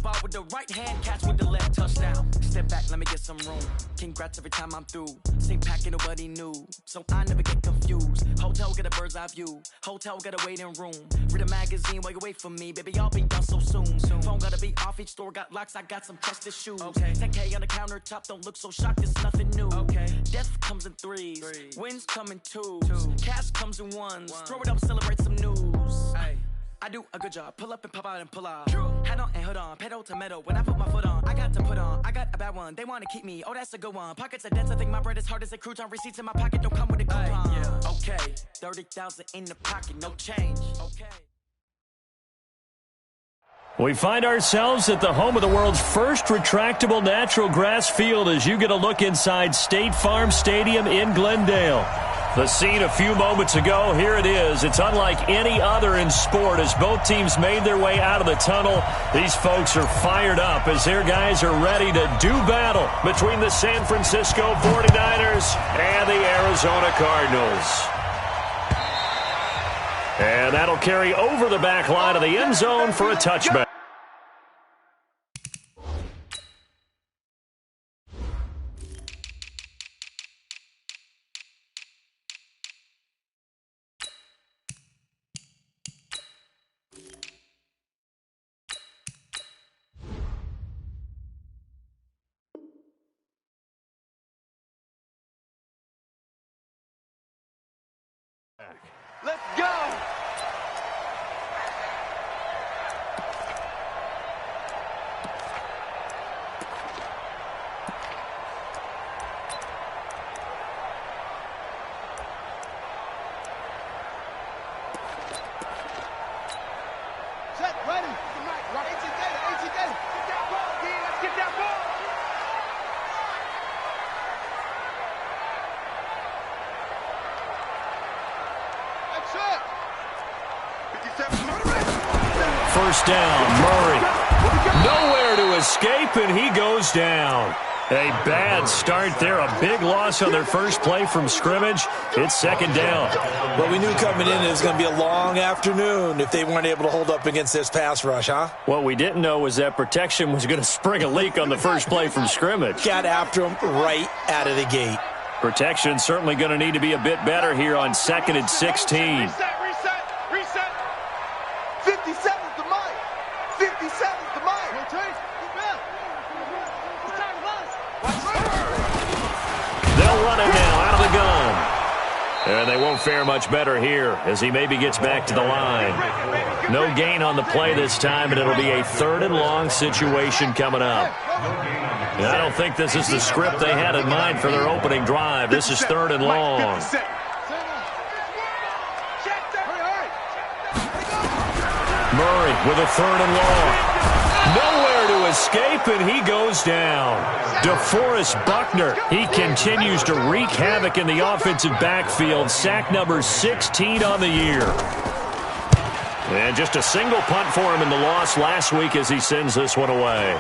ball with the right hand, catch with the left, touchdown. Step back, let me get some room. Congrats every time I'm through. Same packet, nobody knew, so I never get confused. Hotel, get a bird's eye view. Hotel, got a waiting room. Read a magazine while you wait for me, baby, I'll be done so soon. Phone gotta be off, each store got locks, I got some trusted shoes. 10K on the countertop, don't look so shocked, it's nothing new. Death comes in threes, wins come in twos. Cash comes in ones, throw it up, celebrate some news. I do a good job, pull up and pop out and pull out. Head on and hood on, pedal to metal. When I put my foot on, I got to put on. I got a bad one, they wanna keep me, oh that's a good one. Pockets are dense, I think my bread is hard as a crouton. Receipts in my pocket don't come with a coupon. Okay, 30,000 in the pocket, no change. Okay. We find ourselves at the home of the world's first retractable natural grass field as you get a look inside State Farm Stadium in Glendale. The scene a few moments ago, here it is. It's unlike any other in sport as both teams made their way out of the tunnel. These folks are fired up as their guys are ready to do battle between the San Francisco 49ers and the Arizona Cardinals. And that'll carry over the back line of the end zone for a touchback. Let's go! Set, ready. Right, AT Get that ball, D. Let's get that ball. First down, Murray. Nowhere to escape, and he goes down. A bad start there, a big loss on their first play from scrimmage. It's second down. Well, we knew coming in it was going to be a long afternoon if they weren't able to hold up against this pass rush, huh? What we didn't know was that protection was going to spring a leak on the first play from scrimmage. Got after him right out of the gate. Protection certainly going to need to be a bit better here on 2nd and 16. Reset. 57's the mic. 57's the mic. They'll run it now out of the gun. And they won't fare much better here as he maybe gets back to the line. No gain on the play this time, and it'll be a 3rd and long situation coming up. And I don't think this is the script they had in mind for their opening drive. This is 3rd and long. Murray with a 3rd and long. Nowhere to escape, and he goes down. DeForest Buckner, he continues to wreak havoc in the offensive backfield. Sack number 16 on the year. And just a single punt for him in the loss last week as he sends this one away.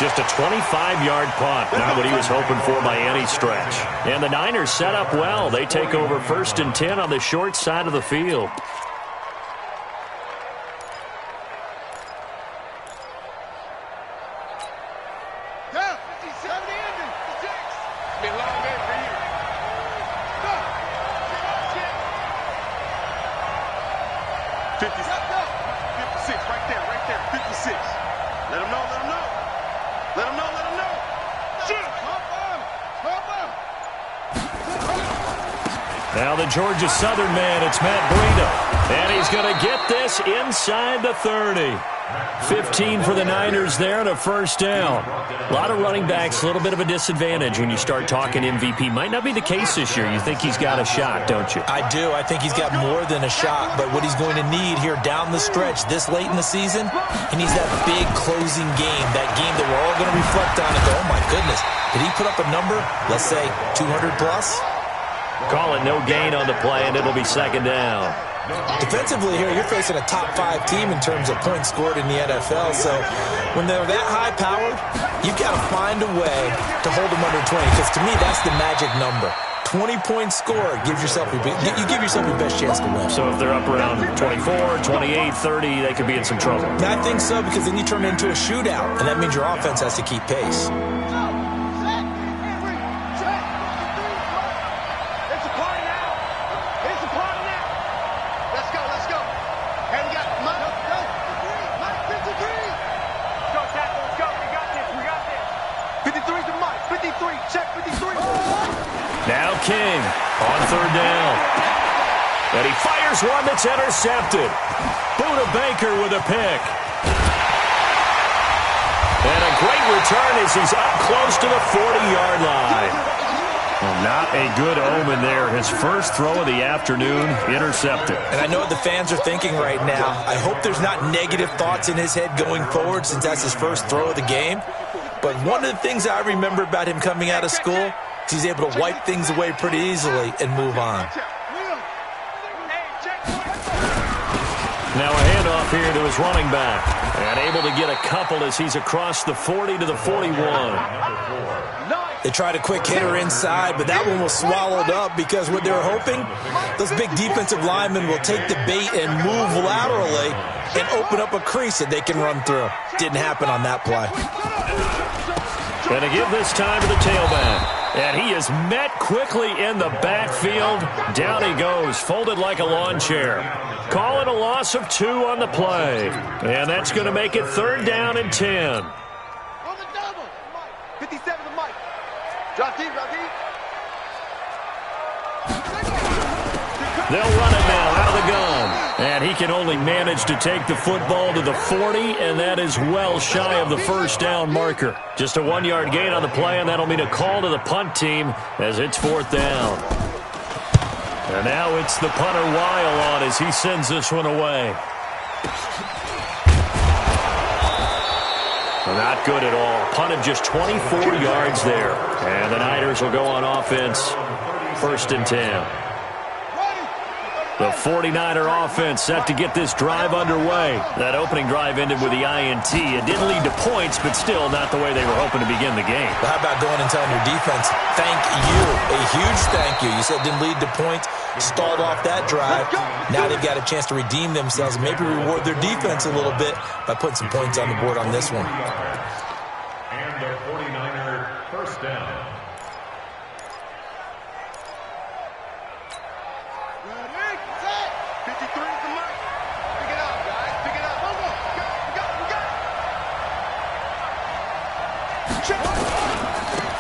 Just a 25-yard punt, not what he was hoping for by any stretch. And the Niners set up well. They take over 1st and 10 on the short side of the field. Now the Georgia Southern man, it's Matt Breida. And he's going to get this inside the 30. 15 for the Niners there and a first down. A lot of running backs, a little bit of a disadvantage when you start talking MVP. Might not be the case this year. You think he's got a shot, don't you? I do. I think he's got more than a shot. But what he's going to need here down the stretch this late in the season, he needs that big closing game, that game that we're all going to reflect on and go, oh, my goodness, did he put up a number, let's say 200 plus? Call it no gain on the play, and it'll be second down. Defensively here, you're facing a top-5 team in terms of points scored in the NFL. So when they're that high-powered, you've got to find a way to hold them under 20. Because to me, that's the magic number. 20-point score, you give yourself your best chance to win. So if they're up around 24, 28, 30, they could be in some trouble. I think so, because then you turn it into a shootout, and that means your offense has to keep pace. Now King on third down. And he fires one that's intercepted. Buda Baker with a pick. And a great return as he's up close to the 40-yard line. Well, not a good omen there. His first throw of the afternoon, intercepted. And I know what the fans are thinking right now. I hope there's not negative thoughts in his head going forward since that's his first throw of the game. But one of the things I remember about him coming out of school is he's able to wipe things away pretty easily and move on. Now a handoff here to his running back. And able to get a couple as he's across the 40 to the 41. They tried a quick hitter inside, but that one was swallowed up because what they were hoping, those big defensive linemen will take the bait and move laterally and open up a crease that they can run through. Didn't happen on that play. Going to give this time to the tailback. And he is met quickly in the backfield. Down he goes, folded like a lawn chair. Calling a loss of 2 on the play. And that's going to make it third down and 10. On the double. 57 to Mike. Drop deep, drop deep. They'll run it now out of the gun. And he can only manage to take the football to the 40, and that is well shy of the first down marker. Just a 1-yard gain on the play, and that'll mean a call to the punt team as it's fourth down. And now it's the punter Weil on as he sends this one away. Well, not good at all. Punted just 24 yards there. And the Niners will go on offense, first and 10. The 49er offense set to get this drive underway. That opening drive ended with the INT. It didn't lead to points, but still not the way they were hoping to begin the game. Well, how about going and telling your defense, thank you, a huge thank you. You said didn't lead to points, stalled off that drive. Now they've got a chance to redeem themselves and maybe reward their defense a little bit by putting some points on the board on this one. And the 49er first down.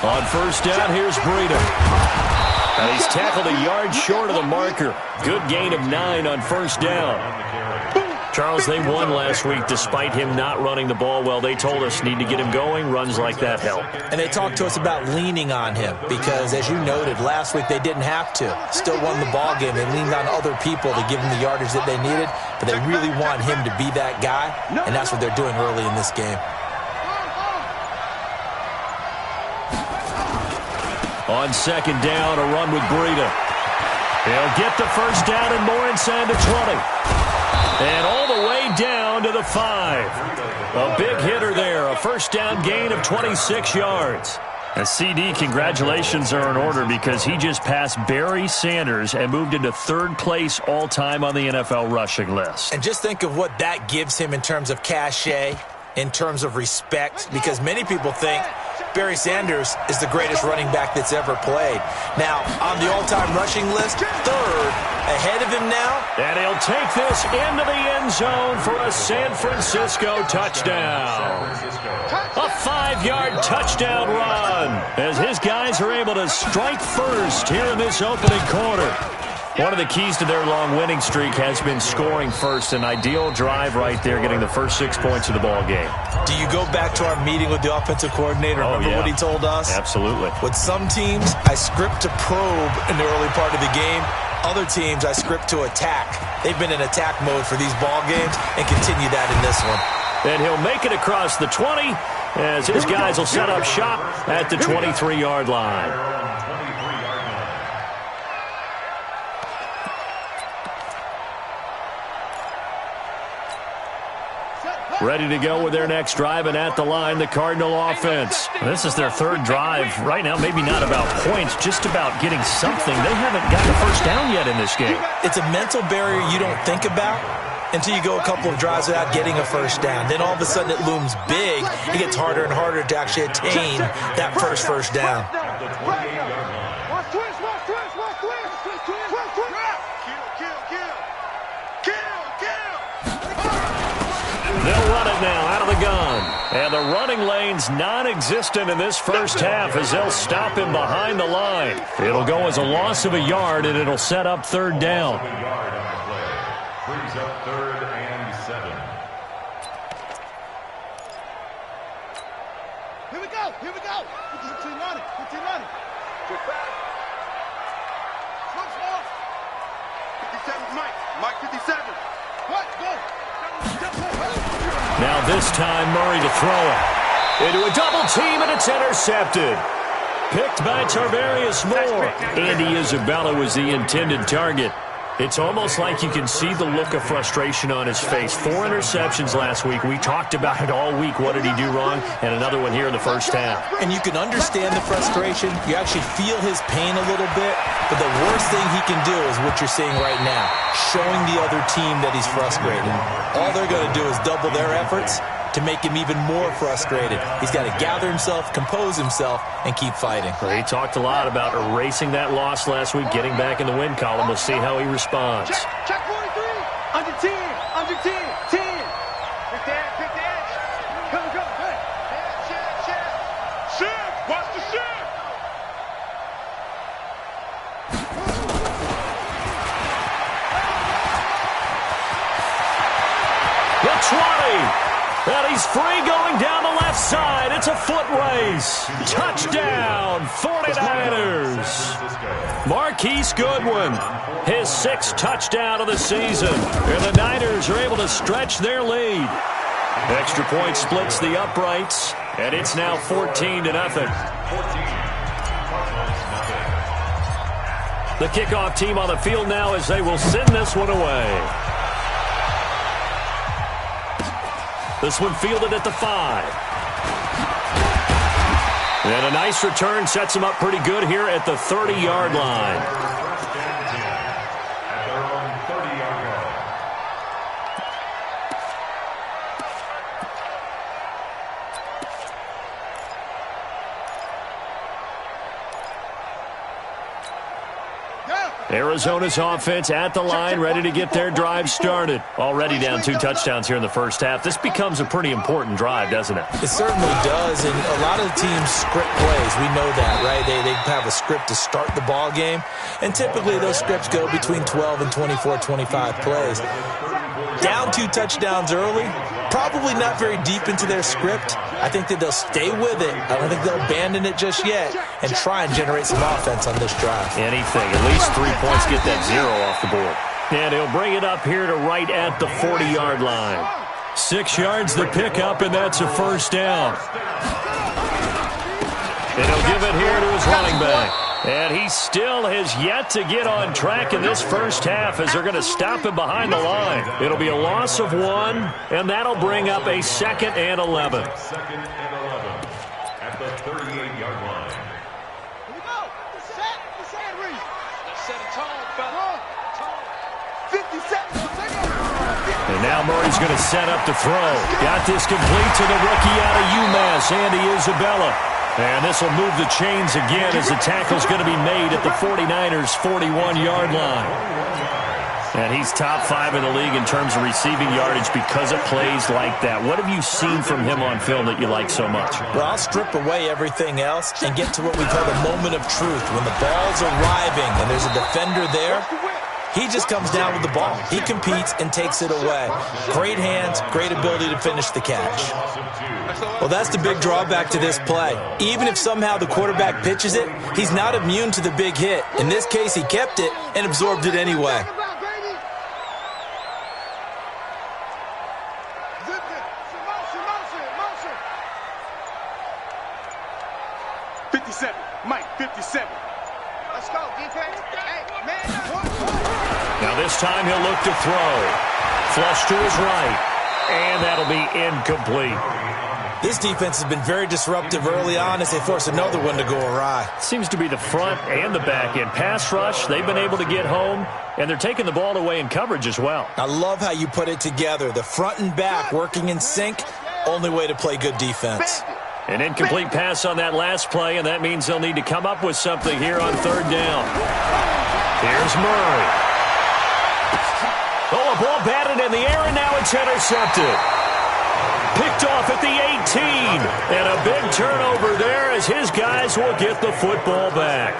On first down, here's Breida. And he's tackled a yard short of the marker. Good gain of 9 on first down. Charles, they won last week despite him not running the ball well. They told us need to get him going. Runs like that help. And they talked to us about leaning on him because, as you noted, last week they didn't have to. Still won the ball game. They leaned on other people to give them the yardage that they needed, but they really want him to be that guy, and that's what they're doing early in this game. On second down, a run with Breida. He'll get the first down and more inside the 20. And all the way down to the 5. A big hitter there, a first down gain of 26 yards. A CD, congratulations are in order because he just passed Barry Sanders and moved into third place all-time on the NFL rushing list. And just think of what that gives him in terms of cachet, in terms of respect, because many people think Barry Sanders is the greatest running back that's ever played. Now, on the all-time rushing list, third, ahead of him now. And he'll take this into the end zone for a San Francisco touchdown. A 5-yard touchdown run as his guys are able to strike first here in this opening quarter. One of the keys to their long winning streak has been scoring first. An ideal drive right there, getting the first 6 points of the ball game. Do you go back to our meeting with the offensive coordinator? Remember what he told us? Absolutely. With some teams, I script to probe in the early part of the game. Other teams, I script to attack. They've been in attack mode for these ball games and continue that in this one. And he'll make it across the 20 as his guys will set up shop at the 23-yard line. ready to go with their next drive, and at the line, the Cardinal offense. This is their third drive. Right now, maybe not about points, just about getting something. They haven't gotten a first down yet in this game. It's a mental barrier you don't think about until you go a couple of drives without getting a first down. Then all of a sudden it looms big. It gets harder and harder to actually attain that first down. They'll run it now out of the gun. And the running lane's non-existent in this first half as they'll stop him behind the line. It'll go as a loss of a yard, and it'll set up third down. Brings up 3rd and 7. Here we go. 15-90. Too fast. Slow. 57's Mike 57. What? Go. Now this time, Murray to throw it. Into a double team, and it's intercepted. Picked by Tarvarius Moore. Andy Isabella was the intended target. It's almost like you can see the look of frustration on his face. 4 interceptions last week. We talked about it all week. What did he do wrong? And another one here in the first half. And you can understand the frustration. You actually feel his pain a little bit. But the worst thing he can do is what you're seeing right now, showing the other team that he's frustrated. All they're going to do is double their efforts to make him even more frustrated. He's got to gather himself, compose himself, and keep fighting. Well, he talked a lot about erasing that loss last week, getting back in the win column. We'll see how he responds. Check 43. Under 10. 10. Pick the edge. Come. Hey. Shift. Watch the shift. The 20. And he's free going down the left side. It's a foot race. Touchdown, 49ers. Marquise Goodwin, his 6th touchdown of the season. And the Niners are able to stretch their lead. Extra point splits the uprights, and it's now 14-0. The kickoff team on the field now as they will send this one away. This one fielded at the 5. And a nice return sets him up pretty good here at the 30-yard line. At their own 30-yard line. Arizona's offense at the line, ready to get their drive started. Already down 2 touchdowns here in the first half. This becomes a pretty important drive, doesn't it? It certainly does, and a lot of the teams script plays. We know that, right? They have a script to start the ball game, and typically those scripts go between 12 and 24, 25 plays. Down 2 touchdowns early, probably not very deep into their script. I think that they'll stay with it. I don't think they'll abandon it just yet and try and generate some offense on this drive. Anything. At least 3 points, get that 0 off the board. And he'll bring it up here to right at the 40-yard line. 6 yards the pickup, and that's a first down. And he'll give it here to his running back. And he still has yet to get on track in this first half as they're going to stop him behind the line. It'll be a loss of 1, and that'll bring up a 2nd and 11. 2nd and 11 at the 38-yard line. Here we go. Set read. Let's set a tone, fella. 57. And now Murray's going to set up to throw. Got this complete to the rookie out of UMass, Andy Isabella. And this will move the chains again as the tackle's going to be made at the 49ers' 41-yard line. And he's top 5 in the league in terms of receiving yardage because of plays like that. What have you seen from him on film that you like so much? Well, I'll strip away everything else and get to what we call the moment of truth. When the ball's arriving and there's a defender there, he just comes down with the ball. He competes and takes it away. Great hands, great ability to finish the catch. Well, that's the big drawback to this play. Even if somehow the quarterback pitches it, he's not immune to the big hit. In this case, he kept it and absorbed it anyway. Mike, 57. Let's go, defense. Hey, man. Now this time he'll look to throw. Flush to his right. and that'll be incomplete. This defense has been very disruptive early on as they force another one to go awry. Seems to be the front and the back end. Pass rush, they've been able to get home, and they're taking the ball away in coverage as well. I love how you put it together. The front and back working in sync, only way to play good defense. An incomplete pass on that last play, and that means they'll need to come up with something here on third down. Here's Murray. Oh, a ball batted in the air, and now it's intercepted. Picked off at the 18, and a big turnover there as his guys will get the football back.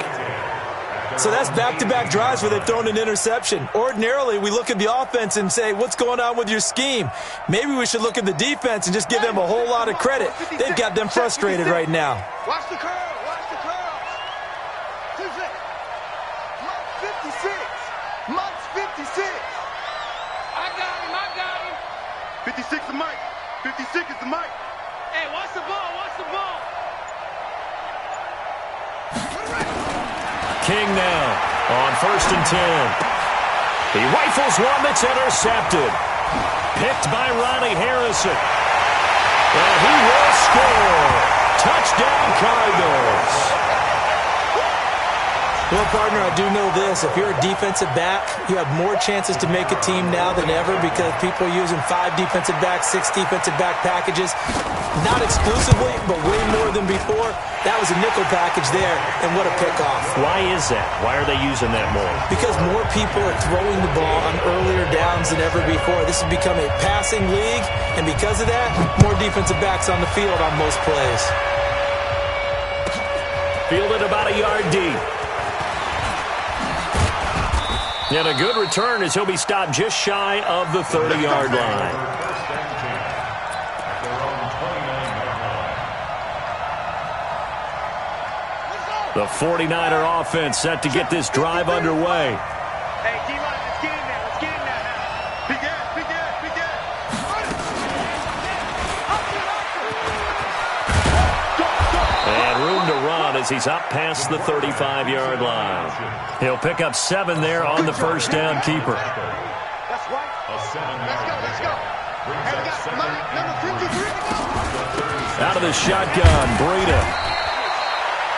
So that's back-to-back drives where they've thrown an interception. Ordinarily, we look at the offense and say, what's going on with your scheme? Maybe we should look at the defense and just give them a whole lot of credit. They've got them frustrated right now. Watch the curl. Watch the curl. 56. Monk's 56. I got him. 56 is Mike. 56 is the Mike. Hey, watch the ball. Watch the ball. King now on 1st and 10. He rifles one that's intercepted. Picked by Ronnie Harrison. And he will score. Touchdown Cardinals. Well, partner, I do know this. If you're a defensive back, you have more chances to make a team now than ever because people are using 5 defensive backs, 6 defensive back packages. Not exclusively, but way more than before. That was a nickel package there, and what a pickoff. Why is that? Why are they using that more? Because more people are throwing the ball on earlier downs than ever before. This has become a passing league, and because of that, more defensive backs on the field on most plays. Fielded about a yard deep. And a good return as he'll be stopped just shy of the 30-yard line. The 49er offense set to get this drive underway. Hey, D-line, let's get in there. Let's get in there now. Big ass, big ass, big ass. And room to run as he's up past the 35-yard line. He'll pick up 7 there on the first down keeper. That's right. Let's go. Hey, we got Mike, number 53. Out of the shotgun, Breida.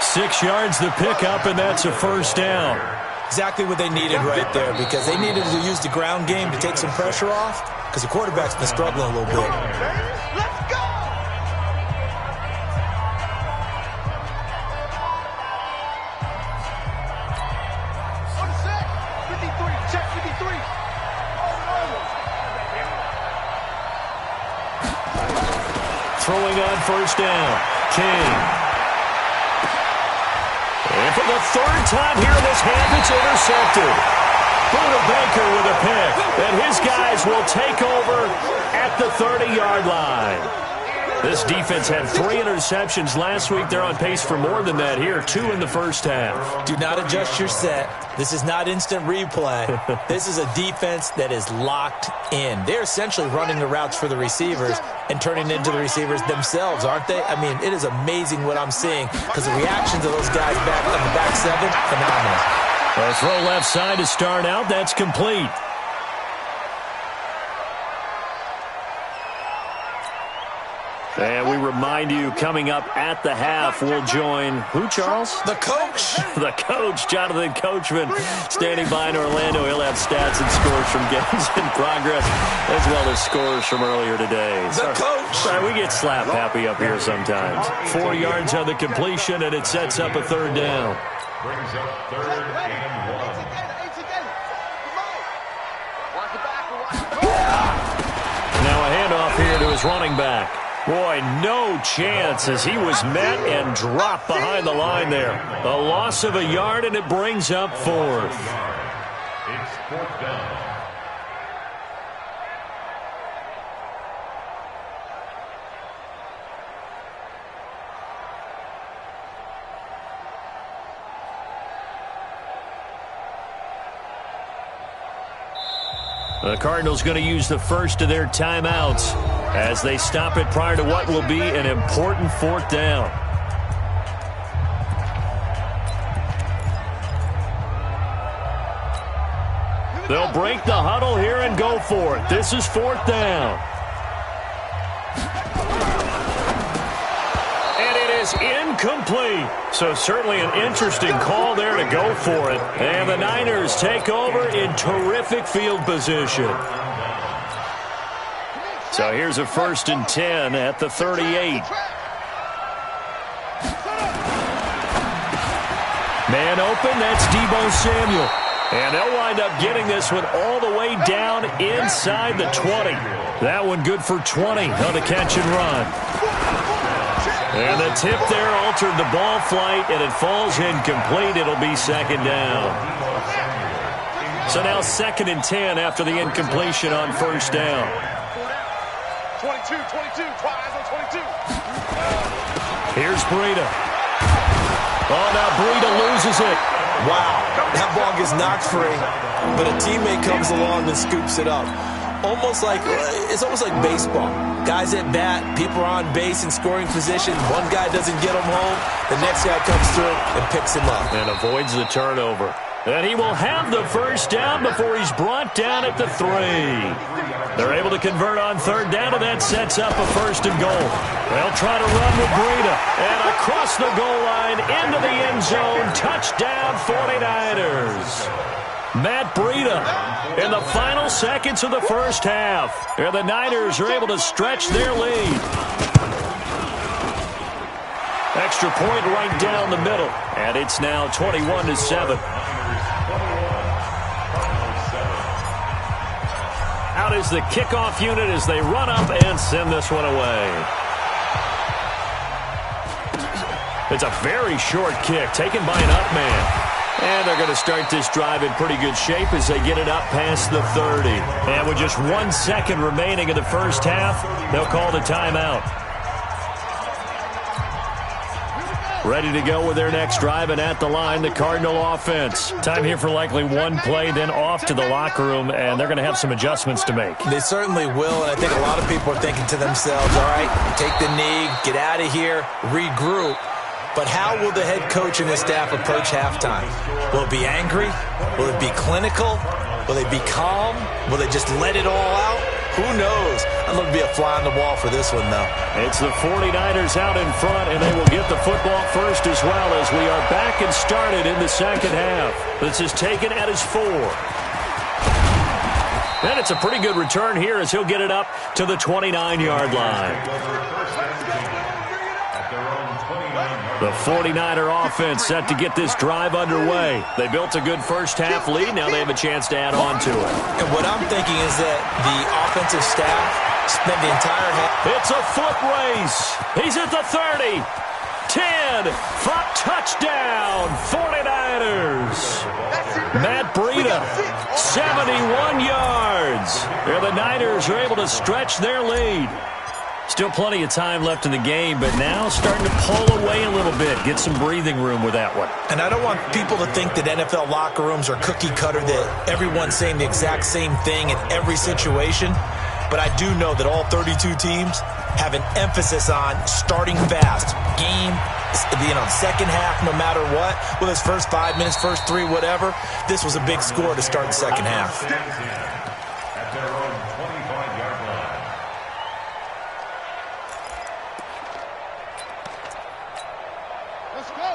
6 yards the pickup, and that's a first down. Exactly what they needed right there because they needed to use the ground game to take some pressure off because the quarterback's been struggling a little bit. Let's go. On the set. 53. Check 53. Throwing on first down. King. And for the 3rd time here in this half, it's intercepted. Buda Baker with a pick. And his guys will take over at the 30-yard line. This defense had 3 interceptions last week. They're on pace for more than that here. 2 in the first half. Do not adjust your set. This is not instant replay. This is a defense that is locked in. They're essentially running the routes for the receivers and turning into the receivers themselves, aren't they? I mean, it is amazing what I'm seeing because the reactions of those guys back on the back 7, phenomenal. A throw left side to start out. That's complete. And we remind you, coming up at the half, we'll join who, Charles? The coach. The coach, Jonathan Coachman, standing by in Orlando. He'll have stats and scores from games in progress, as well as scores from earlier today. The coach. Sorry, we get slap happy up here sometimes. 4 yards on the completion, and it sets up a 3rd down. Brings up 3rd and 1. Now a handoff here to his running back. Boy, no chance as he was met and dropped behind the line there. A loss of a yard, and it brings up 4th. It's 4th down. The Cardinals going to use the first of their timeouts as they stop it prior to what will be an important 4th down. They'll break the huddle here and go for it. This is 4th down. is incomplete. So certainly an interesting call there to go for it. And the Niners take over in terrific field position. So here's a 1st and 10 at the 38. Man open, that's Deebo Samuel. And they'll wind up getting this one all the way down inside the 20. That one good for 20 on the catch and run. And the tip there altered the ball flight, and it falls incomplete. It'll be 2nd down. So now 2nd and 10 after the incompletion on 1st down. 22, eyes on 22. Here's Breida. Oh, now Breida loses it. Wow, that ball gets knocked free, but a teammate comes along and scoops it up. It's almost like baseball. Guys at bat, people are on base in scoring position. One guy doesn't get him home. The next guy comes through and picks him up. And avoids the turnover. And he will have the 1st down before he's brought down at the 3. They're able to convert on 3rd down, and that sets up a 1st and goal. They'll try to run with Breida. And across the goal line, into the end zone. Touchdown, 49ers. Matt Breida in the final seconds of the 1st half. And the Niners are able to stretch their lead. Extra point right down the middle. And it's now 21-7. Out is the kickoff unit as they run up and send this one away. It's a very short kick taken by an up man. And they're going to start this drive in pretty good shape as they get it up past the 30. And with just 1 second remaining in the 1st half, they'll call the timeout. Ready to go with their next drive, and at the line, the Cardinal offense. Time here for likely one play, then off to the locker room, and they're going to have some adjustments to make. They certainly will, and I think a lot of people are thinking to themselves, all right, take the knee, get out of here, regroup. But how will the head coach and his staff approach halftime? Will it be angry? Will it be clinical? Will they be calm? Will they just let it all out? Who knows? I'd love to be a fly on the wall for this one, though. It's the 49ers out in front, and they will get the football first as well as we are back and started in the 2nd half. This is taken at his 4. And it's a pretty good return here as he'll get it up to the 29-yard line. The 49er offense set to get this drive underway. They built a good 1st half lead. Now they have a chance to add on to it. And what I'm thinking is that the offensive staff spent the entire half. It's a foot race. He's at the 30. 10. Touchdown, 49ers. Matt Breida, 71 yards. The Niners are able to stretch their lead. Still plenty of time left in the game, but now starting to pull away a little bit. Get some breathing room with that one. And I don't want people to think that NFL locker rooms are cookie cutter, that everyone's saying the exact same thing in every situation. But I do know that all 32 teams have an emphasis on starting fast. Game, second half, no matter what. Whether it's first 5 minutes, first 3, whatever. This was a big score to start the second half. At their own 25-yard line.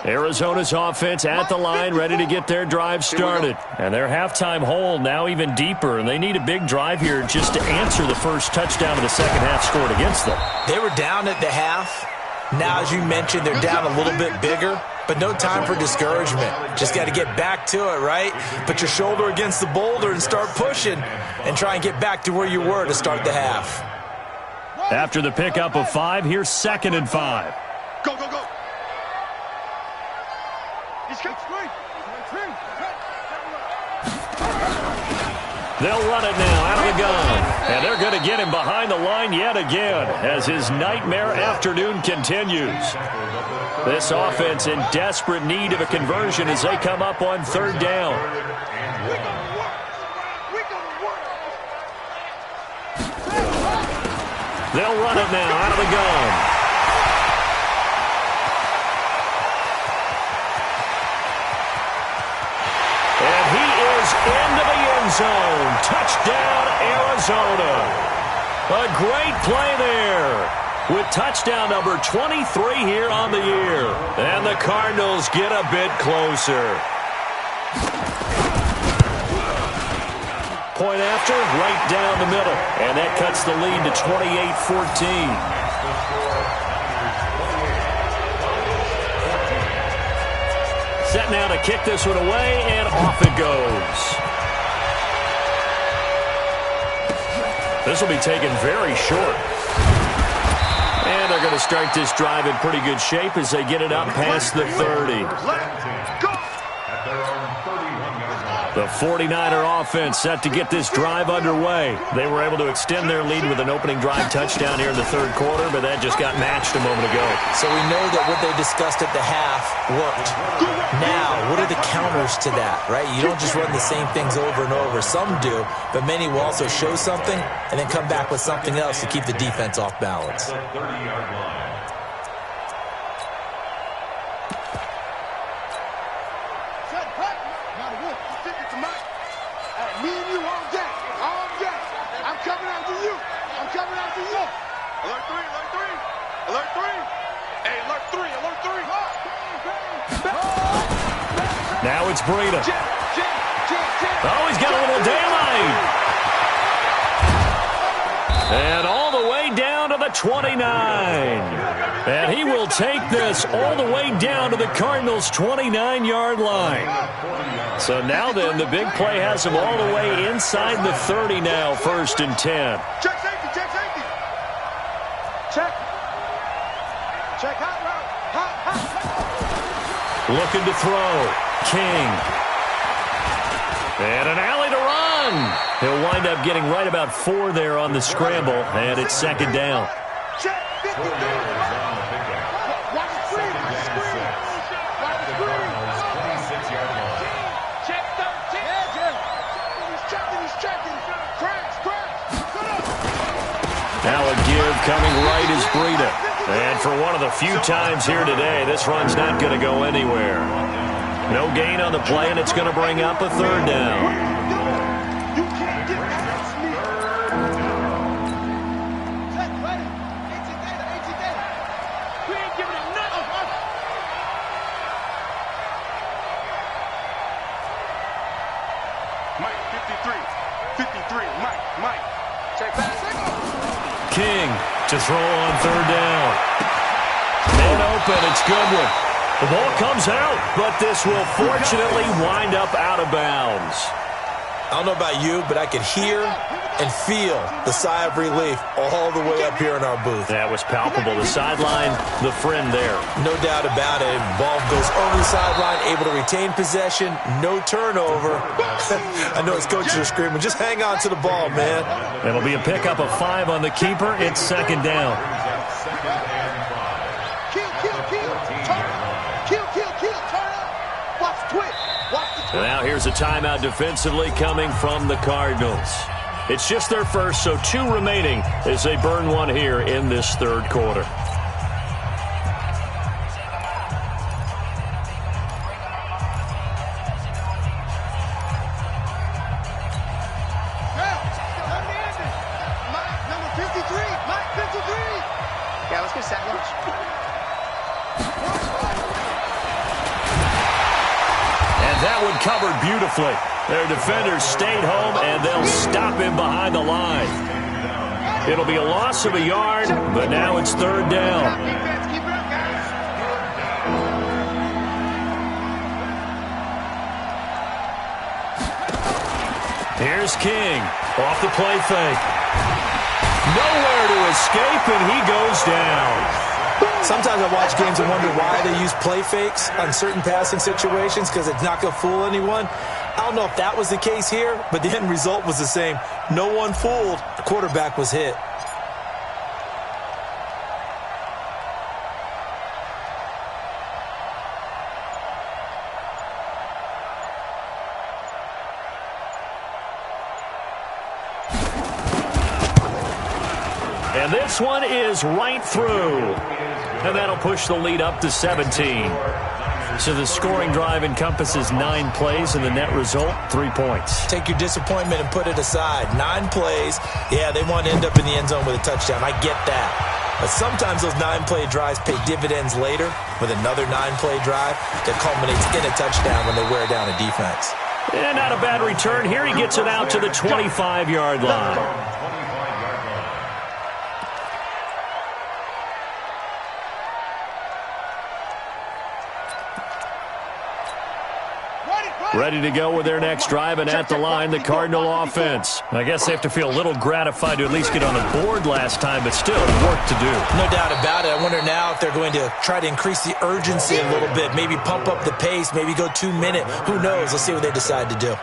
Arizona's offense at the line, ready to get their drive started. And their halftime hole now even deeper, and they need a big drive here just to answer the first touchdown of the second half scored against them. They were down at the half. Now, as you mentioned, they're down a little bit bigger, but no time for discouragement. Just got to get back to it, right? Put your shoulder against the boulder and start pushing and try and get back to where you were to start the half. After the pickup of 5, here's 2nd and 5. Go, go, go. They'll run it now out of the gun. And they're going to get him behind the line yet again as his nightmare afternoon continues. This offense in desperate need of a conversion as they come up on 3rd down. They'll run it now out of the gun. And he is into the end zone. Touchdown, Arizona. A great play there. with touchdown number 23 here on the year. And the Cardinals get a bit closer. Point after, right down the middle. And that cuts the lead to 28-14. Set now to kick this one away, and off it goes. This will be taken very short. And they're going to start this drive in pretty good shape as they get it up past the 30. The 49er offense set to get this drive underway. They were able to extend their lead with an opening drive touchdown here in the third quarter, but that just got matched a moment ago. So we know that what they discussed at the half worked. Now, what are the counters to that, right? You don't just run the same things over and over. Some do, but many will also show something and then come back with something else to keep the defense off balance. Now it's Breida. Oh, he's got a little daylight. And all the way down to the 29. And he will take this all the way down to the Cardinals' 29-yard line. So now then, the big play has him all the way inside the 30 now, 1st and 10. Check safety, check safety. Check. Check hot route. Hot. Looking to throw. King. And an alley to run. He'll wind up getting right about 4 there on the scramble, and it's 2nd down. Check. 50 Watch the screen. Watch the screen. Watch the screen. 26-yard line. Check 13. He's checking. He's checking. Crash. Now a give coming right is Breida. And for one of the few times here today, this run's not going to go anywhere. No gain on the play, and it's going to bring up a 3rd down. You can't get past me. We ain't giving him nothing. Mike, 53. Mike. Check back. King to throw on 3rd down. Man open, it's Goodwin. The ball comes out, but this will fortunately wind up out of bounds. I don't know about you, but I could hear and feel the sigh of relief all the way up here in our booth. That was palpable. The sideline, the friend there. No doubt about it. Ball goes over the sideline, able to retain possession, no turnover. I know his coaches are screaming, just hang on to the ball, man. It'll be a pickup of 5 on the keeper. It's 2nd down. And now here's a timeout defensively coming from the Cardinals. It's just their first, so 2 remaining as they burn one here in this 3rd quarter. Number 53. Mike 53. Yeah, let's get sack lunch. That one covered beautifully. Their defenders stayed home, and they'll stop him behind the line. It'll be a loss of a yard, but now it's 3rd down. Here's King off the play fake. Nowhere to escape, and he goes down. Sometimes I watch games and wonder why they use play fakes on certain passing situations, because it's not going to fool anyone. I don't know if that was the case here, but the end result was the same. No one fooled. The quarterback was hit. And this one is right through. And that'll push the lead up to 17. So the scoring drive encompasses 9 plays, and the net result, 3 points. Take your disappointment and put it aside. 9 plays. Yeah, they want to end up in the end zone with a touchdown. I get that. But sometimes those 9-play drives pay dividends later with another 9-play drive that culminates in a touchdown when they wear down a defense. And not a bad return. Here he gets it out to the 25-yard line. Ready to go with their next drive, and at the line, the Cardinal offense. I guess they have to feel a little gratified to at least get on the board last time, but still work to do. No doubt about it. I wonder now if they're going to try to increase the urgency a little bit, maybe pump up the pace, maybe go 2-minute. Who knows? Let's see what they decide to do.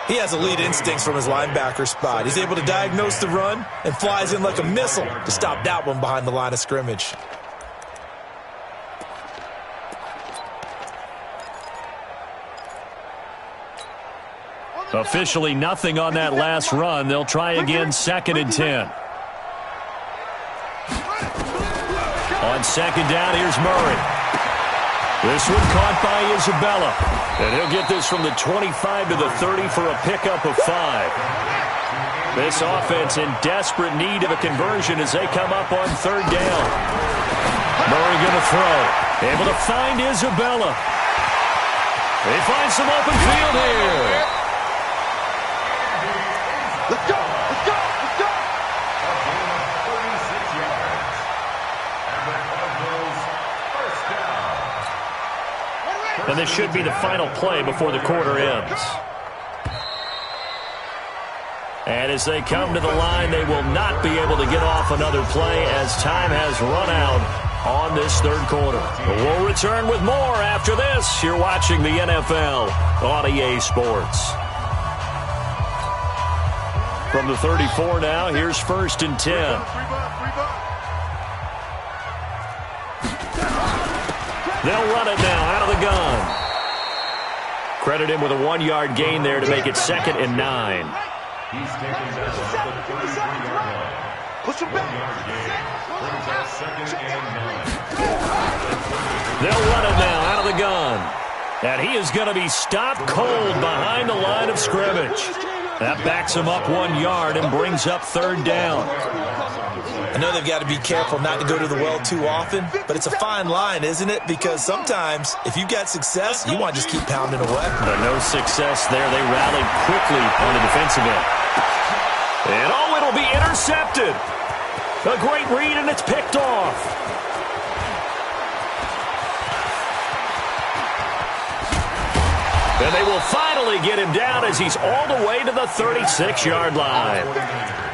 He has elite instincts from his linebacker spot. He's able to diagnose the run and flies in like a missile to stop that one behind the line of scrimmage. Officially nothing on that last run. They'll try again, 2nd and 10. On 2nd down, here's Murray. This one caught by Isabella. And he'll get this from the 25 to the 30 for a pickup of 5. This offense in desperate need of a conversion as they come up on 3rd down. Murray going to throw. Able to find Isabella. They find some open field here. Let's go! Let's go! Let's go! And this should be the final play before the quarter ends. And as they come to the line, they will not be able to get off another play as time has run out on this 3rd quarter. We'll return with more after this. You're watching the NFL on EA Sports. From the 34 now, here's 1st and 10. They'll run it now out of the gun. Credit him with a 1-yard gain there to make it 2nd and 9. He's taken down at the 33-yard line. Push him back. 2nd and 9. They'll run it now out of the gun. And he is going to be stopped cold behind the line of scrimmage. That backs him up 1 yard and brings up 3rd down. I know they've got to be careful not to go to the well too often, but it's a fine line, isn't it? Because sometimes, if you've got success, you want to just keep pounding away. But no success there. They rallied quickly on the defensive end. And oh, it'll be intercepted. A great read, and it's picked off. And they will finally get him down as he's all the way to the 36-yard line.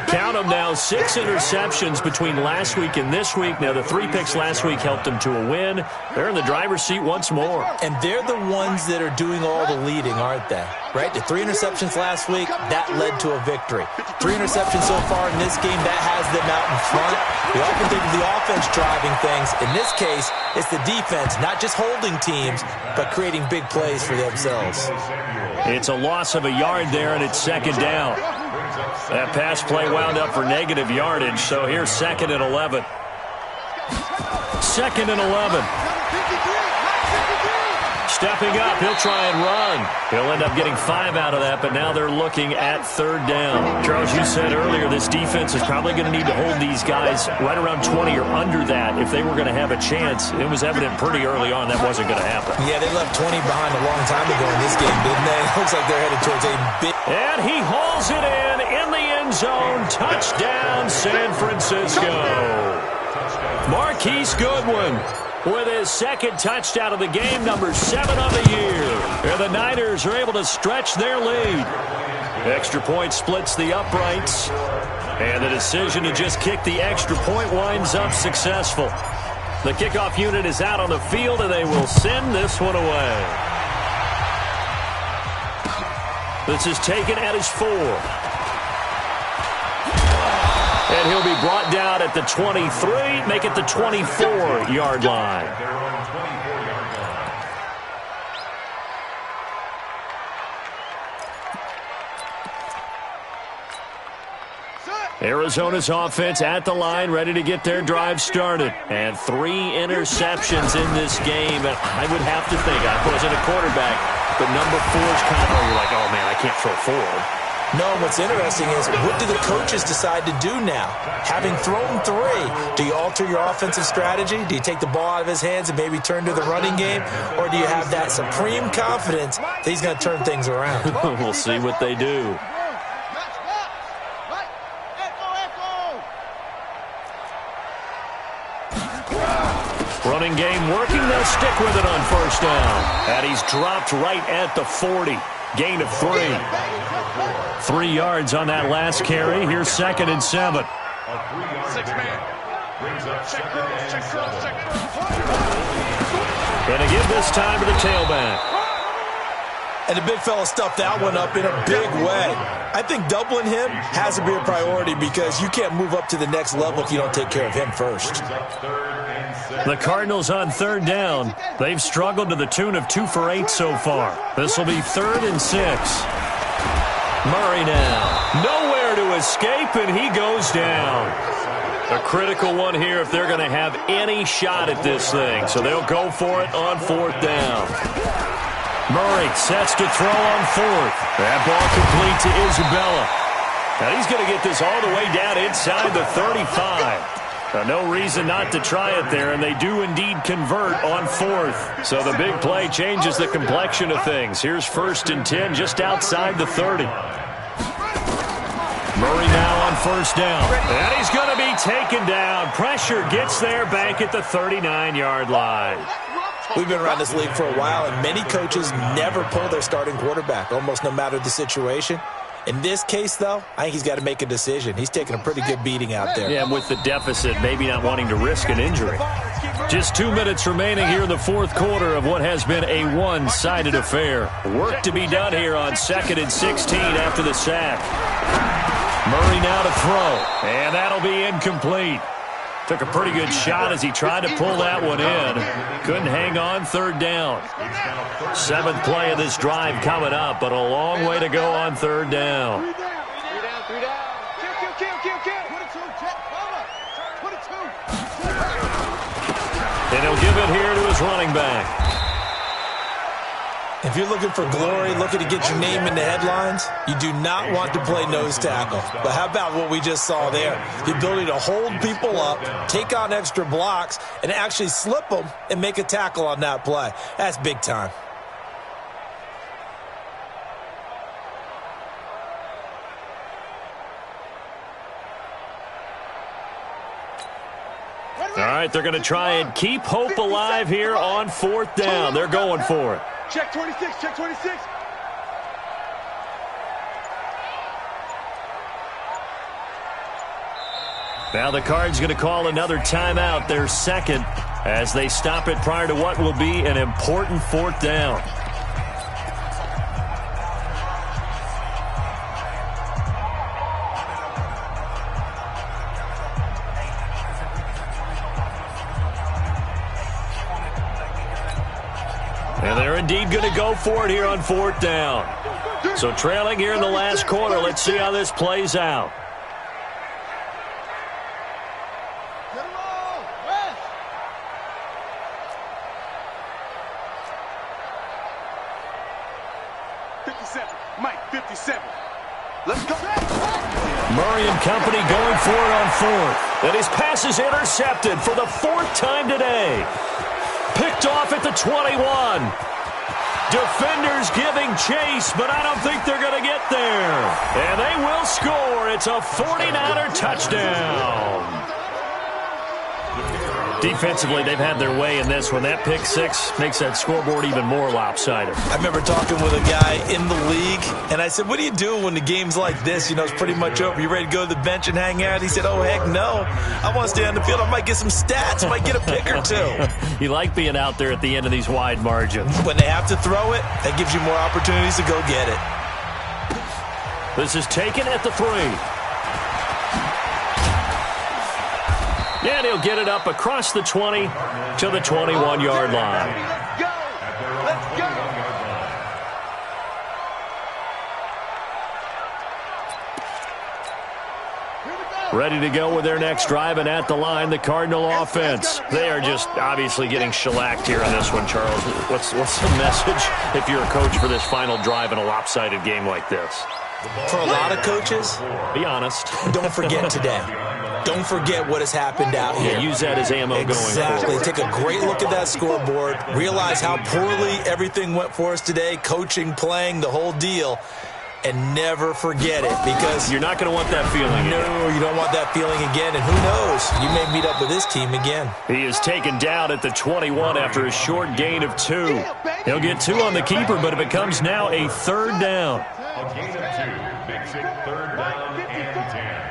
Count them now, 6 interceptions between last week and this week. Now, the 3 picks last week helped them to a win. They're in the driver's seat once more. And they're the ones that are doing all the leading, aren't they? Right? The 3 interceptions last week, that led to a victory. 3 interceptions so far in this game, that has them out in front. We often think of the offense driving things. In this case, it's the defense, not just holding teams, but creating big plays for themselves. It's a loss of a yard there, and it's 2nd down. That pass play wound up for negative yardage, so here's 2nd and 11. 2nd and 11. Stepping up, he'll try and run. He'll end up getting 5 out of that, but now they're looking at 3rd down. Charles, you said earlier this defense is probably going to need to hold these guys right around 20 or under that if they were going to have a chance. It was evident pretty early on that wasn't going to happen. Yeah, they left 20 behind a long time ago in this game, didn't they? It looks like they're headed towards a big... And he hauls it in the end zone. Touchdown, San Francisco. Marquise Goodwin with his 2nd touchdown of the game, number 7 of the year. And the Niners are able to stretch their lead. Extra point splits the uprights. And the decision to just kick the extra point winds up successful. The kickoff unit is out on the field, and they will send this one away. This is taken at his 4. And he'll be brought down at the 23, make it the 24-yard line. Arizona's offense at the line, ready to get their drive started. And 3 interceptions in this game. And I would have to think, I wasn't a quarterback, but number 4 is kind of, you're like, oh, man, I can't throw 4. No, what's interesting is, what do the coaches decide to do now? Having thrown 3, do you alter your offensive strategy? Do you take the ball out of his hands and maybe turn to the running game? Or do you have that supreme confidence that he's going to turn things around? We'll see what they do. Running game working. They'll stick with it on first down. And he's dropped right at the 40. Gain of 3. 3 yards on that last carry. Here's 2nd and 7. Gonna give this time to the tailback. And the big fella stuffed that one up in a big way. I think doubling him has to be a priority because you can't move up to the next level if you don't take care of him first. The Cardinals on 3rd down. They've struggled to the tune of 2 for 8 so far. This will be 3rd and 6. Murray now. Nowhere to escape, and he goes down. A critical one here if they're going to have any shot at this thing. So they'll go for it on 4th down. Murray sets to throw on 4th. That ball complete to Isabella. Now he's going to get this all the way down inside the 35. No reason not to try it there, and they do indeed convert on 4th. So the big play changes the complexion of things. Here's 1st and 10 just outside the 30. Murray now on 1st down. And he's going to be taken down. Pressure gets there back at the 39-yard line. We've been around this league for a while, and many coaches never pull their starting quarterback, almost no matter the situation. In this case, though, I think he's got to make a decision. He's taking a pretty good beating out there. Yeah, with the deficit, maybe not wanting to risk an injury. Just 2 minutes remaining here in the 4th quarter of what has been a one-sided affair. Work to be done here on 2nd and 16 after the sack. Murray now to throw, and that'll be incomplete. Took a pretty good shot as he tried to pull that one in. Couldn't hang on 3rd down. 7th play of this drive coming up, but a long way to go on 3rd down. 3 down. Kill. Put it 2. Put it 2. And he'll give it here to his running back. If you're looking for glory, looking to get your name in the headlines, you do not want to play nose tackle. But how about what we just saw there? The ability to hold people up, take on extra blocks, and actually slip them and make a tackle on that play. That's big time. All right, they're going to try and keep hope alive here on 4th down. They're going for it. Check 26. Now the Cards going to call another timeout, their 2nd, as they stop it prior to what will be an important 4th down. And they're indeed going to go for it here on 4th down. So trailing here in the last quarter, let's see how this plays out. Mike, 57. Let's go. Murray and company going for it on 4th. And his pass is intercepted for the 4th time today. Picked off at the 21. Defenders giving chase, but I don't think they're going to get there. And they will score. It's a 49er touchdown. Defensively, they've had their way in this one. That pick 6 makes that scoreboard even more lopsided. I remember talking with a guy in the league, and I said, what do you do when the game's like this? You know, it's pretty much over. You ready to go to the bench and hang out? He said, oh, heck no. I want to stay on the field. I might get some stats. I might get a pick or 2. You like being out there at the end of these wide margins. When they have to throw it, that gives you more opportunities to go get it. This is taken at the 3. And he'll get it up across the 20 to the 21-yard line. Let's go. Ready to go with their next drive, and at the line, the Cardinal offense. They are just obviously getting shellacked here in this one, Charles. What's the message if you're a coach for this final drive in a lopsided game like this? For a lot of coaches, be honest. don't forget today. Don't forget what has happened out here. Use that as ammo going forward. Exactly. Take a great look at that scoreboard. Realize how poorly everything went for us today. Coaching, playing, the whole deal. And never forget it, because you're not going to want that feeling again. No, you don't want that feeling again. And who knows? You may meet up with this team again. He is taken down at the 21 after a short gain of 2. He'll get 2 on the keeper, but it becomes now a 3rd down. A gain of 2 makes it 3rd down and 10.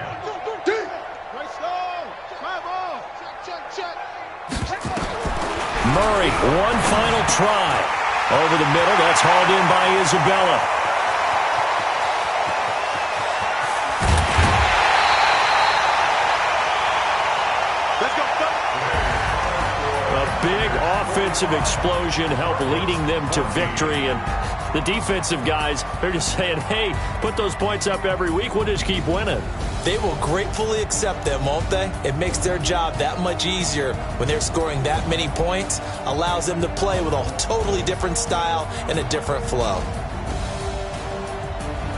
Murray, one final try. Over the middle, that's hauled in by Isabella. Big offensive explosion helped leading them to victory, and the defensive guys, they're just saying, hey, put those points up every week, we'll just keep winning. They will gratefully accept them, won't they? It makes their job that much easier when they're scoring that many points, allows them to play with a totally different style and a different flow.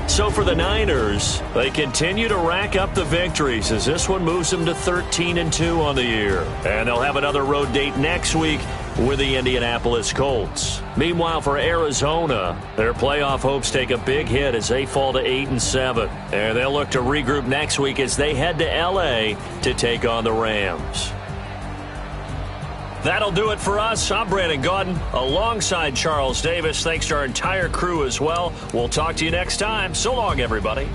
So for the Niners, they continue to rack up the victories as this one moves them to 13-2 on the year. And they'll have another road date next week with the Indianapolis Colts. Meanwhile, for Arizona, their playoff hopes take a big hit as they fall to 8-7. And they'll look to regroup next week as they head to L.A. to take on the Rams. That'll do it for us. I'm Brandon Gaudin alongside Charles Davis. Thanks to our entire crew as well. We'll talk to you next time. So long, everybody.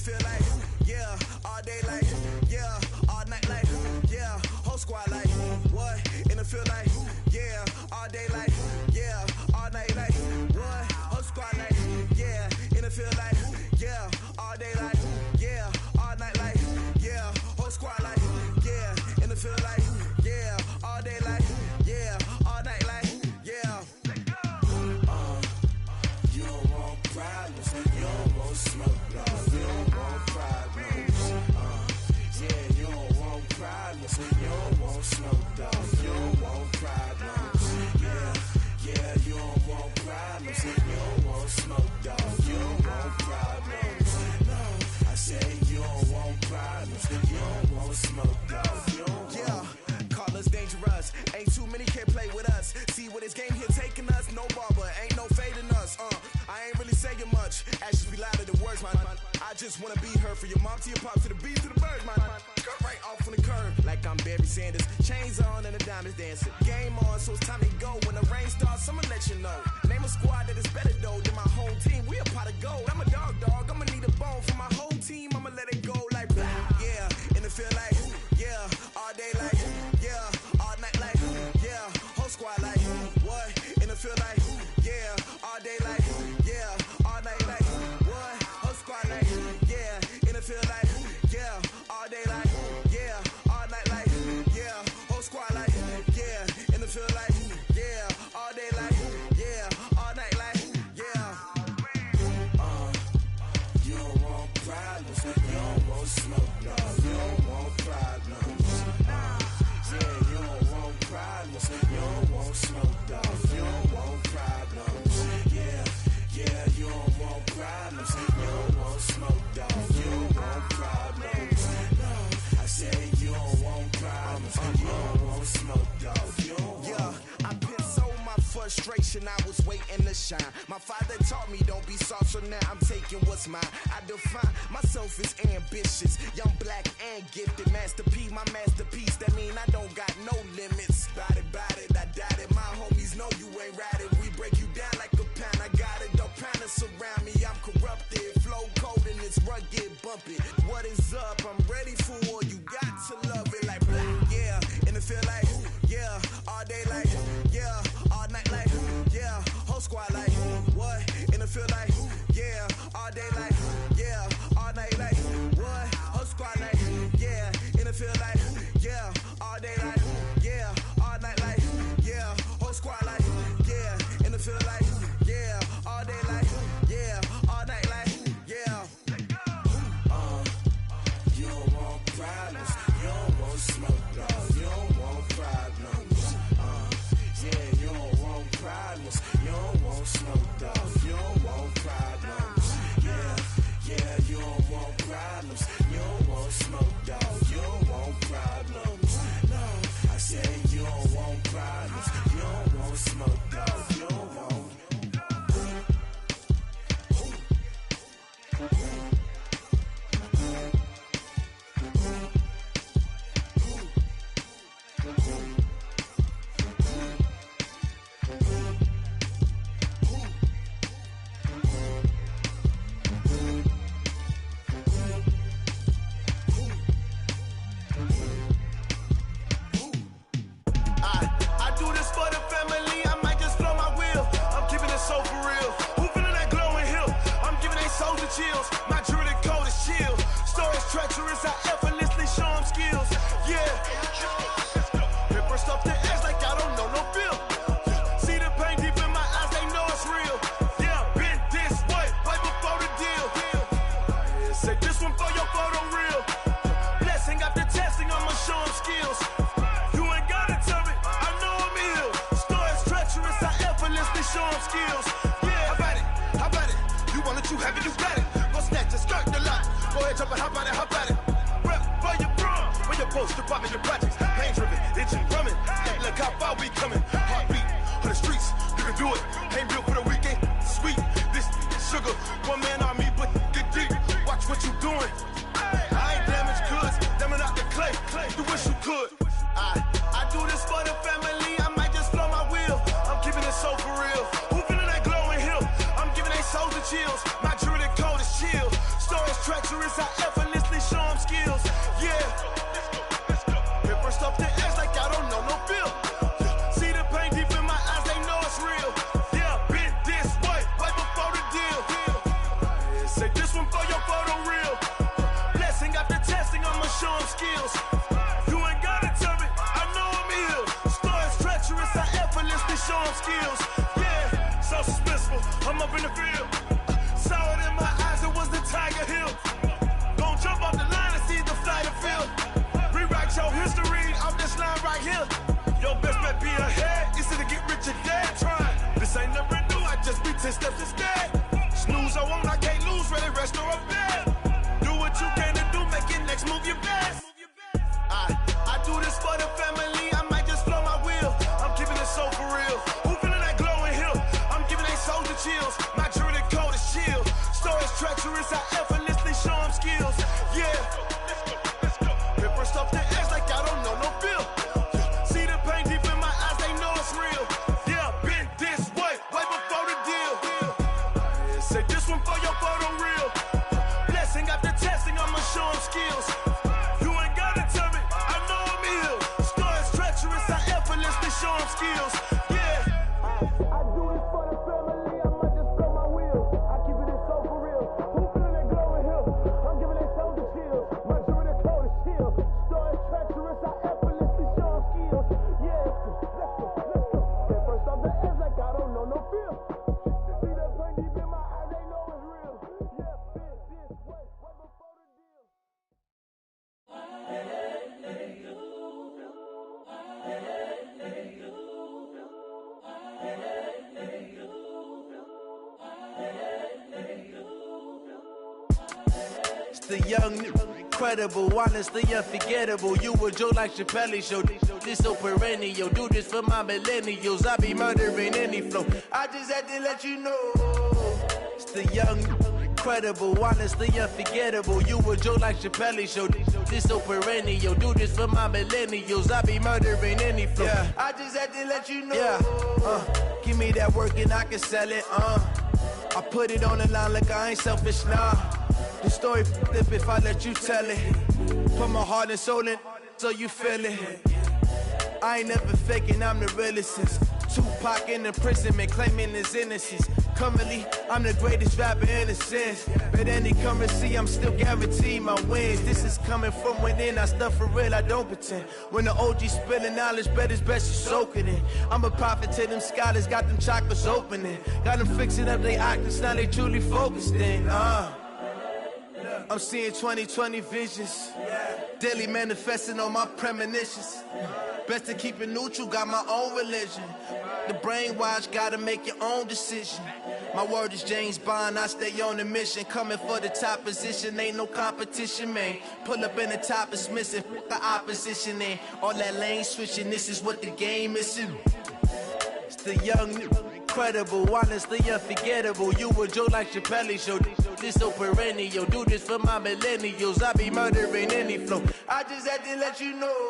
feel like, yeah, all day like, yeah, all night like, yeah, whole squad like, what? In the field like, yeah, all day like, yeah, all night like, what? Whole squad like, yeah, in the field like, yeah, all day like, yeah, all night like, yeah, whole squad like, yeah, in the field like, yeah, all day like, yeah, all night like, yeah. You don't want problems, you don't want smoke, dog. You don't want problems. Yeah, you don't want problems, you don't want smoke, dog. You don't want problems. Yeah, you don't want problems, you don't want smoke, dog. You don't want problems. No, I say you don't want problems, you don't want smoke, dog. You don't want. Call us dangerous. Ain't too many can play with us. See what this game here taking us. No barber, ain't no fading us. I ain't really saying much. Actions be louder than words, man. I just wanna be heard from your mom to your pop to the beat to the birds, man. Cut right off on the curb like I'm Barry Sanders. Chains on and the diamonds dancing. Game on, so it's time to go. When the rain starts, I'ma let you know. Name a squad that is better though than my home team. We a pot of gold. I'm a dog. I'ma need a bone for my whole team. I'ma let it go like blah. Yeah, in the feel like yeah, all day like yeah, all night like yeah, whole squad like what? In the feel like yeah, all day like yeah, all night like what? Whole squad like yeah, in the feel like yeah, all day like yeah, all night like yeah, whole squad like yeah, in the feel like yeah, all day like yeah, all night like yeah. You don't want problems, you don't want smoke, no. You don't want problems. Yeah, you don't want problems, you don't want smoke, dog. You don't want problems. Yeah, you don't want problems, you don't want smoke, dog. You don't want problems. No, I say you don't want problems, you don't want smoke, dog. You don't want. Yeah, I've been so my frustration, I was waiting to shine. My father taught me don't be soft, so now I'm taking what's mine. I define myself as ambitious, young, black, and gifted. Master P, my masterpiece. That mean I don't got no limits. Bout it, I doubt it. My homies know you ain't ratted. We break you down like a pound. I got it, don't pound to surround me. I'm corrupted, flow cold and it's rugged, bumpy. What is up? I'm ready for war. You got to love it like blah. Yeah, and it feel like yeah, all day like yeah, all night like yeah, whole squad like what? And it feel like yeah, all day like yeah, all night like what? Whole squad like yeah, and it feel like yeah, all day like yeah, all night like yeah, whole squad like yeah, and it feel like yeah, all day like yeah, all night like yeah. You don't want problems, you don't want smoke, dog. You don't want problems. Yeah, you don't want problems, you don't want smoke, dog. You don't want problems. Yeah, you don't want problems, you don't want smoke, dog. You don't want problems. No, I say you don't want problems, you don't want smoke, dog. You don't want. I do this for the family, I might just blow my wheel. I'm keeping it so for real. Who feeling that glowing hill? I'm giving they souls the chills. My jewelry code is chill. Stories treacherous, I effortlessly show them skills. Yeah. Paper stuff to edge like I don't know no feel. See the pain deep in my eyes, they know it's real. Yeah, been this way, way before the deal. Say this one for your photo reel. Blessing after testing, I'ma show them skills. You ain't gotta tell me, I know I'm ill. Stories treacherous, I effortlessly show them skills. Yeah, how about it? You want it, you have it, you got it. Go snatch it, skirt the lot. Go ahead, jump it, hop on it, hop at it. Rep for your prom, when you're supposed to pop in your projects. Ain't skills. Yeah, so suspenseful. I'm up in the field. Saw it in my eyes, it was the Tiger Hill. Gon' jump off the line and see the flight of field. Rewrite your history off this line right here. Your best bet be ahead, it's to get rich or dead trying. This ain't never new, I just be 10 steps instead. Snooze, I won't, I can't lose, ready, rest or a bed. Do what you can to do, make your next move your best. I do this for the family, I might just flow my wheel. I'm keeping it so for real. Who feeling that glowing hill? I'm giving they soldier chills. My jewelry code is chill. Stories treacherous, I effortlessly show them skills. Yeah, let's go. Paper stuff the edge like I don't know no feel. See the pain deep in my eyes, they know it's real. Yeah, been this way before the deal. Say this one for your photo reel. Blessing after testing, I'ma show them skills. You ain't gotta tell me, I know I'm ill. Stories treacherous, I effortlessly show them skills. Yeah, I do this for the family, I might just blow my wheel. I keep it so for real. Who feeling that glowing hill? I'm giving they soldier chills. My jewelry code is chill. Stories treacherous, I effortlessly show them skills. Yeah, let's go. At first off the edge like I don't know no feel. See that pain deep in my eyes, they know it's real. Yeah, been this way before the deal. It's the young, incredible, honestly unforgettable. You a Joe like Chappelle show. This so perennial. Do this for my millennials. I be murdering any flow. I just had to let you know. It's the young, incredible, honestly unforgettable. You a Joe like Chappelle show. This so perennial. Do this for my millennials. I be murdering any flow. Yeah. I just had to let you know. Yeah. Give me that work and I can sell it. I put it on the line like I ain't selfish, nah. The story flip if I let you tell it. Put my heart and soul in so you feel it. I ain't never faking, I'm the realest since Tupac in imprisonment, claiming his innocence. Currently, I'm the greatest rapper in a sense. But any currency, I'm still guaranteed my wins. This is coming from within, I stuff for real, I don't pretend. When the OG spilling knowledge, bet it's best you soak it in. I'm a prophet to them scholars, got them chakras opening. Got them fixing up they octaves, now they truly focused in. I'm seeing 2020 visions. Daily manifesting on my premonitions. Best to keep it neutral, got my own religion. The brainwash, gotta make your own decision. My word is James Bond, I stay on the mission. Coming for the top position, ain't no competition, man. Pull up in the top is missing, the opposition in. All that lane switching, this is what the game is in. It's the young, incredible, honestly unforgettable. You a Joe like Chappelle show. This so perennial. Do this for my millennials. I be murdering any flow. I just had to let you know.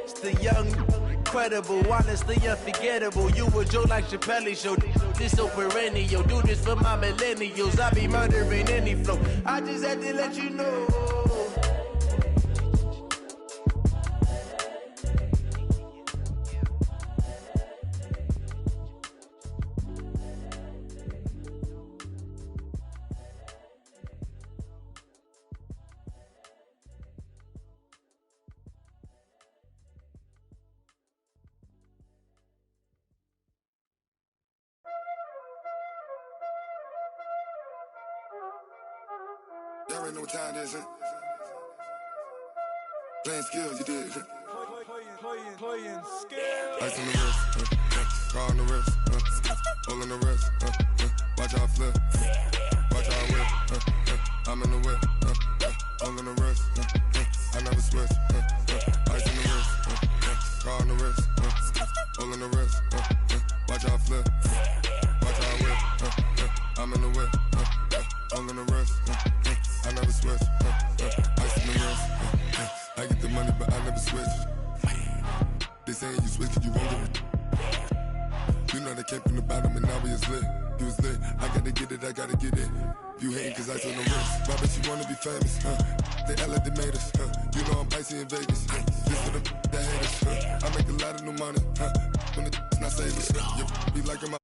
It's the young, incredible, honestly unforgettable. You a Joe like Chappelle show. This so perennial. Do this for my millennials. I be murdering any flow. I just had to let you know. There ain't no time this, playing skills, you did. Playing skills. Ice on the wrist, car on the wrist, hole in the wrist, watch out flip, watch out whip, I'm in the whip, hole in the wrist, I never switch, ice on the wrist, car on the wrist, hole in the wrist, watch out flip, watch out whip, I'm in the whip, hole in the wrist, I never switch, ice in the wrist, I get the money but I never switch. They saying you switch 'cause you won't get it. You know they came from the bottom and now we is lit. You was lit, I gotta get it, I gotta get it. You hating 'cause I told them wrist. Why bet you wanna be famous, They act like they made us, You know I'm icy in Vegas, This for the that haters, I make a lot of new money, When it's not saving, You be liking my